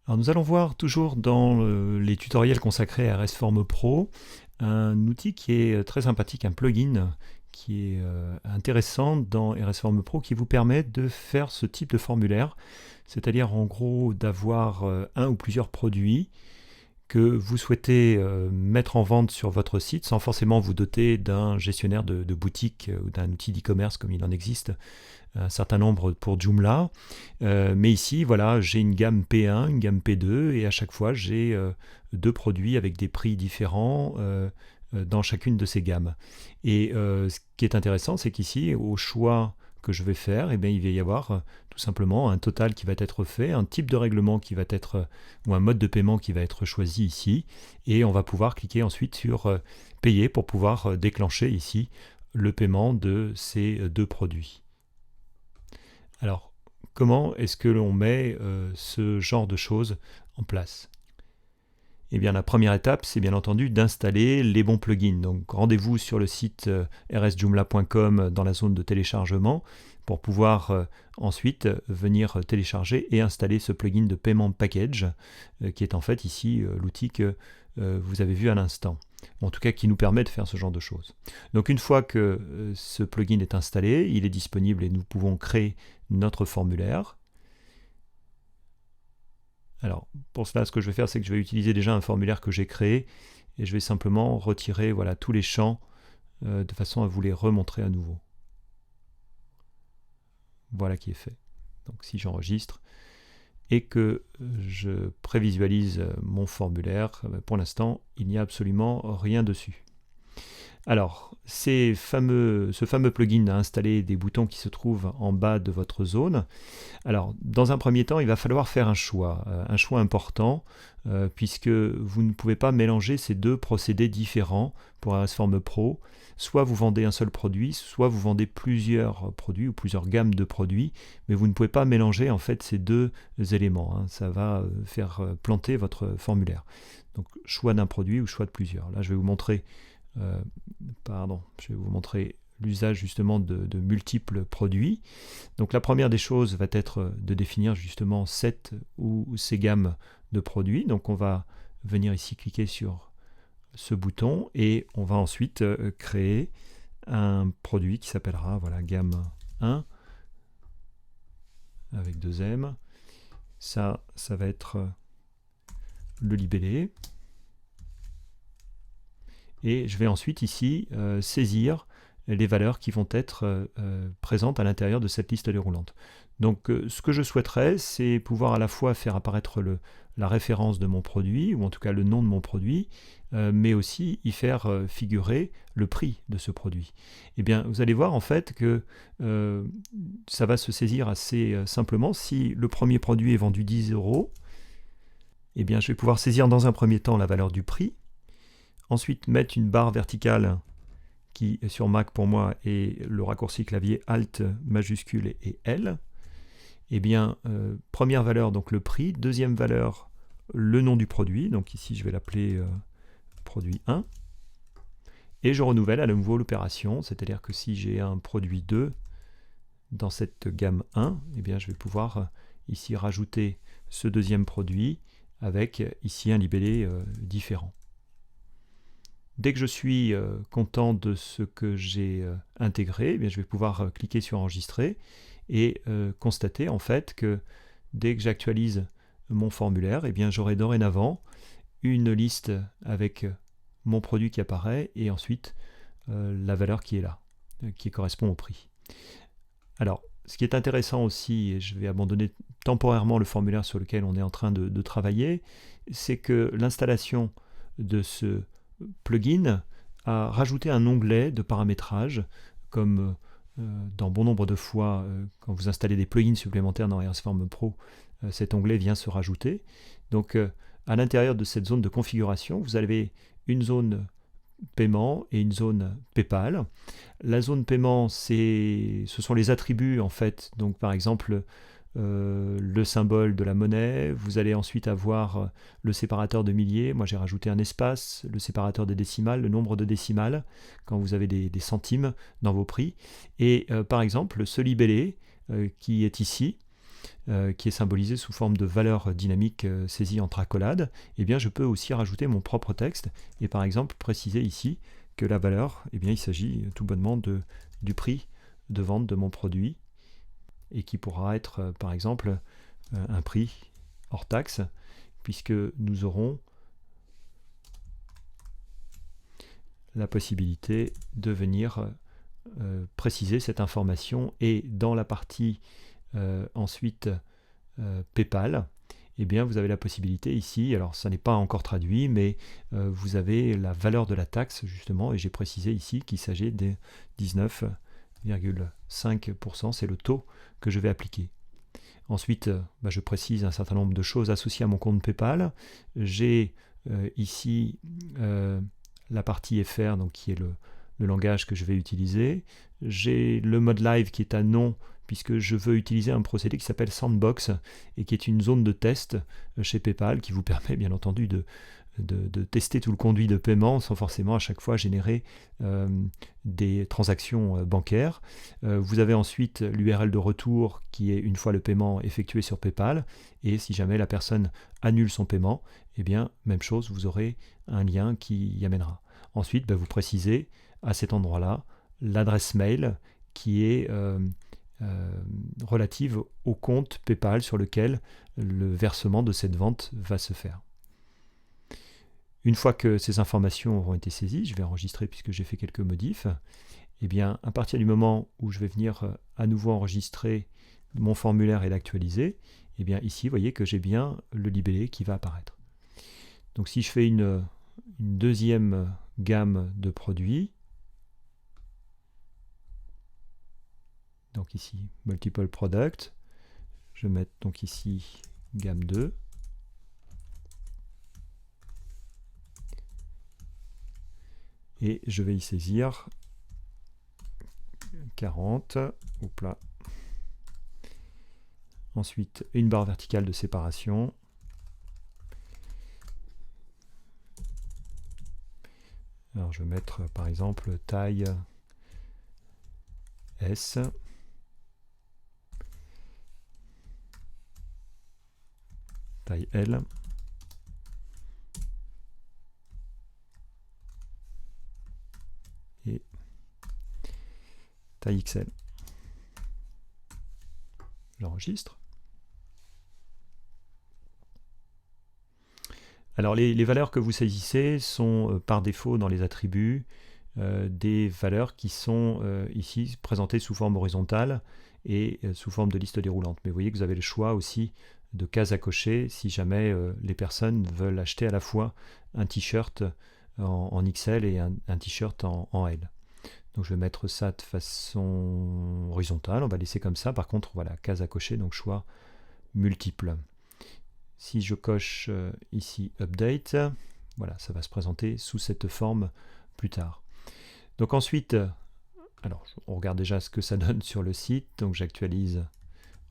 Alors nous allons voir toujours dans les tutoriels consacrés à RS Form Pro un outil qui est très sympathique, un plugin qui est intéressant dans RS Form Pro qui vous permet de faire ce type de formulaire, c'est-à-dire en gros d'avoir un ou plusieurs produits que vous souhaitez mettre en vente sur votre site sans forcément vous doter d'un gestionnaire de boutique ou d'un outil d'e-commerce comme il en existe un certain nombre pour Joomla. Mais ici, voilà, j'ai une gamme P1, une gamme P2, et à chaque fois, j'ai deux produits avec des prix différents dans chacune de ces gammes. Et ce qui est intéressant, c'est qu'ici, au choix que je vais faire, eh bien, il va y avoir tout simplement un total qui va être fait, un type de règlement qui va être, ou un mode de paiement qui va être choisi ici, et on va pouvoir cliquer ensuite sur payer pour pouvoir déclencher ici le paiement de ces deux produits. Alors, comment est-ce que l'on met ce genre de choses en place? Eh bien, la première étape, c'est bien entendu d'installer les bons plugins. Donc, rendez-vous sur le site rsjoomla.com dans la zone de téléchargement pour pouvoir ensuite venir télécharger et installer ce plugin de Payment Package, qui est en fait ici l'outil que vous avez vu à l'instant. En tout cas, qui nous permet de faire ce genre de choses. Donc, une fois que ce plugin est installé, il est disponible et nous pouvons créer notre formulaire. Alors, pour cela, ce que je vais faire, c'est que je vais utiliser déjà un formulaire que j'ai créé et je vais simplement retirer voilà, tous les champs de façon à vous les remontrer à nouveau. Voilà qui est fait. Donc, si j'enregistre et que je prévisualise mon formulaire, pour l'instant, il n'y a absolument rien dessus. Alors, ce fameux plugin a installé des boutons qui se trouvent en bas de votre zone. Alors, dans un premier temps, il va falloir faire un choix important, puisque vous ne pouvez pas mélanger ces deux procédés différents pour RS Form Pro. Soit vous vendez un seul produit, soit vous vendez plusieurs produits ou plusieurs gammes de produits, mais vous ne pouvez pas mélanger en fait ces deux éléments, hein. Ça va faire planter votre formulaire. Donc, choix d'un produit ou choix de plusieurs. Là, je vais vous montrer l'usage justement de multiples produits. Donc la première des choses va être de définir justement cette ou ces gammes de produits. Donc on va venir ici cliquer sur ce bouton et on va ensuite créer un produit qui s'appellera voilà, gamme 1 avec 2 M. Ça va être le libellé. Et je vais ensuite ici saisir les valeurs qui vont être présentes à l'intérieur de cette liste déroulante. Donc ce que je souhaiterais, c'est pouvoir à la fois faire apparaître la référence de mon produit, ou en tout cas le nom de mon produit, mais aussi y faire figurer le prix de ce produit. Eh bien, vous allez voir en fait que ça va se saisir assez simplement. Si le premier produit est vendu 10 €, eh bien, je vais pouvoir saisir dans un premier temps la valeur du prix, ensuite mettre une barre verticale qui sur Mac pour moi est le raccourci clavier Alt majuscule et L. Eh bien, première valeur, donc le prix. Deuxième valeur, le nom du produit. Donc ici, je vais l'appeler produit 1. Et je renouvelle à nouveau l'opération, c'est-à-dire que si j'ai un produit 2 dans cette gamme 1, eh bien, je vais pouvoir ici rajouter ce deuxième produit avec ici un libellé différent. Dès que je suis content de ce que j'ai intégré, eh bien, je vais pouvoir cliquer sur enregistrer et constater en fait que dès que j'actualise mon formulaire, eh bien, j'aurai dorénavant une liste avec mon produit qui apparaît et ensuite la valeur qui est là, qui correspond au prix. Alors, ce qui est intéressant aussi, et je vais abandonner temporairement le formulaire sur lequel on est en train de travailler, c'est que l'installation de ce plugin a rajouté un onglet de paramétrage, comme dans bon nombre de fois, quand vous installez des plugins supplémentaires dans RS Form Pro, cet onglet vient se rajouter. Donc, à l'intérieur de cette zone de configuration, vous avez une zone paiement et une zone PayPal. La zone paiement, ce sont les attributs en fait. Donc, par exemple, le symbole de la monnaie, vous allez ensuite avoir le séparateur de milliers, moi j'ai rajouté un espace, le séparateur des décimales, le nombre de décimales, quand vous avez des centimes dans vos prix, et par exemple ce libellé qui est ici, qui est symbolisé sous forme de valeur dynamique saisie entre accolades, eh bien je peux aussi rajouter mon propre texte et par exemple préciser ici que la valeur, eh bien il s'agit tout bonnement du prix de vente de mon produit et qui pourra être par exemple un prix hors taxe, puisque nous aurons la possibilité de venir préciser cette information, et dans la partie ensuite PayPal, eh bien vous avez la possibilité ici, alors ça n'est pas encore traduit, mais vous avez la valeur de la taxe justement, et j'ai précisé ici qu'il s'agit des 19,5%, c'est le taux que je vais appliquer. Ensuite, je précise un certain nombre de choses associées à mon compte PayPal. J'ai ici la partie FR, donc qui est le langage que je vais utiliser. J'ai le mode live qui est à non, puisque je veux utiliser un procédé qui s'appelle Sandbox et qui est une zone de test chez PayPal qui vous permet bien entendu de tester tout le conduit de paiement sans forcément à chaque fois générer des transactions bancaires. Vous avez ensuite l'URL de retour qui est une fois le paiement effectué sur PayPal, et si jamais la personne annule son paiement, eh bien même chose, vous aurez un lien qui y amènera. Ensuite, vous précisez à cet endroit-là l'adresse mail qui est relative au compte PayPal sur lequel le versement de cette vente va se faire. Une fois que ces informations auront été saisies, je vais enregistrer puisque j'ai fait quelques modifs, et bien à partir du moment où je vais venir à nouveau enregistrer mon formulaire et l'actualiser, et bien ici vous voyez que j'ai bien le libellé qui va apparaître. Donc si je fais une deuxième gamme de produits, donc ici multiple product, je vais mettre donc ici gamme 2, et je vais y saisir 40, là. Ensuite une barre verticale de séparation, alors je vais mettre par exemple taille S, taille L, et taille XL. J'enregistre. Alors les valeurs que vous saisissez sont par défaut dans les attributs des valeurs qui sont ici présentées sous forme horizontale et sous forme de liste déroulante. Mais vous voyez que vous avez le choix aussi de cases à cocher si jamais les personnes veulent acheter à la fois un t-shirt en XL et un t-shirt en L. Donc je vais mettre ça de façon horizontale, on va laisser comme ça. Par contre, voilà, case à cocher, donc choix multiple. Si je coche ici Update, voilà, ça va se présenter sous cette forme plus tard. Donc ensuite, alors on regarde déjà ce que ça donne sur le site, donc j'actualise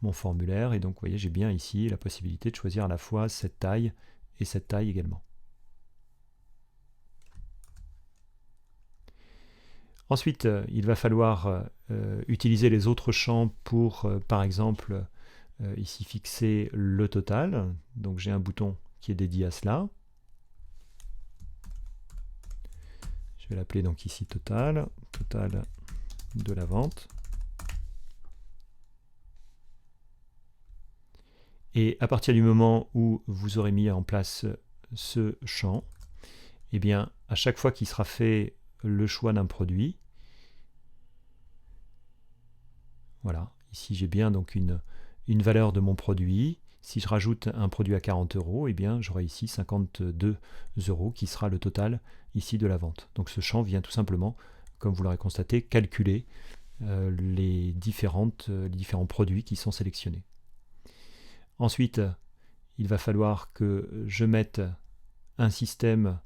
mon formulaire, et donc vous voyez, j'ai bien ici la possibilité de choisir à la fois cette taille et cette taille également. Ensuite, il va falloir utiliser les autres champs pour, par exemple, ici fixer le total. Donc j'ai un bouton qui est dédié à cela. Je vais l'appeler donc ici total de la vente. Et à partir du moment où vous aurez mis en place ce champ, eh bien à chaque fois qu'il sera fait le choix d'un produit, voilà, ici j'ai bien donc une valeur de mon produit. Si je rajoute un produit à 40 €, eh bien j'aurai ici 52 € qui sera le total ici de la vente. Donc ce champ vient tout simplement, comme vous l'aurez constaté, calculer les différents produits qui sont sélectionnés. Ensuite, il va falloir que je mette un système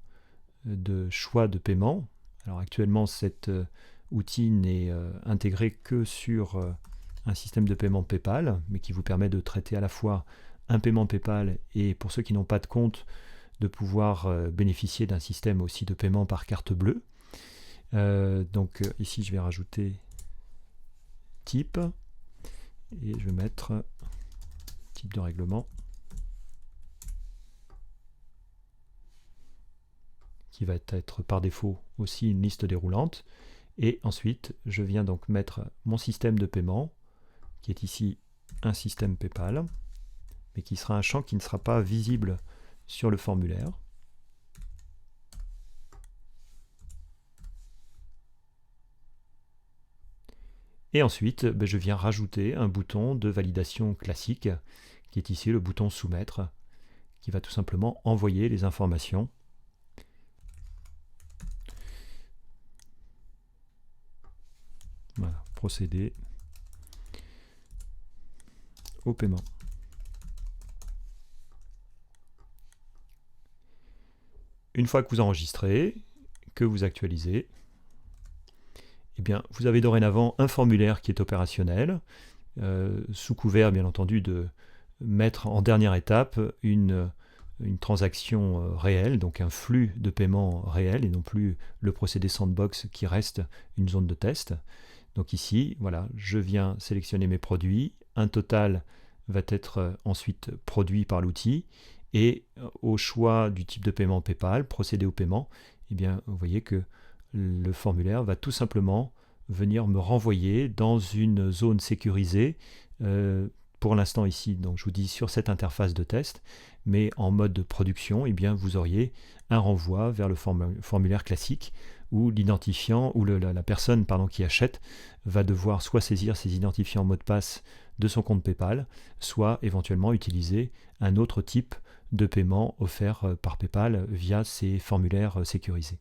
de choix de paiement. Alors actuellement, cet outil n'est intégré que sur un système de paiement PayPal, mais qui vous permet de traiter à la fois un paiement PayPal et, pour ceux qui n'ont pas de compte, de pouvoir bénéficier d'un système aussi de paiement par carte bleue. Donc ici, je vais rajouter type et je vais mettre type de règlement qui va être par défaut aussi une liste déroulante. Et ensuite, je viens donc mettre mon système de paiement, qui est ici un système PayPal, mais qui sera un champ qui ne sera pas visible sur le formulaire. Et ensuite, je viens rajouter un bouton de validation classique, qui est ici le bouton soumettre, qui va tout simplement envoyer les informations Voilà, procéder au paiement. Une fois que vous enregistrez, que vous actualisez, eh bien, vous avez dorénavant un formulaire qui est opérationnel, sous couvert bien entendu de mettre en dernière étape une transaction réelle, donc un flux de paiement réel et non plus le procédé sandbox qui reste une zone de test. Donc ici, voilà, je viens sélectionner mes produits, un total va être ensuite produit par l'outil et au choix du type de paiement PayPal, procéder au paiement, eh bien, vous voyez que le formulaire va tout simplement venir me renvoyer dans une zone sécurisée, pour l'instant ici, donc je vous dis sur cette interface de test, mais en mode de production, eh bien, vous auriez un renvoi vers le formulaire classique où l'identifiant ou la personne qui achète va devoir soit saisir ses identifiants mot de passe de son compte PayPal, soit éventuellement utiliser un autre type de paiement offert par PayPal via ces formulaires sécurisés.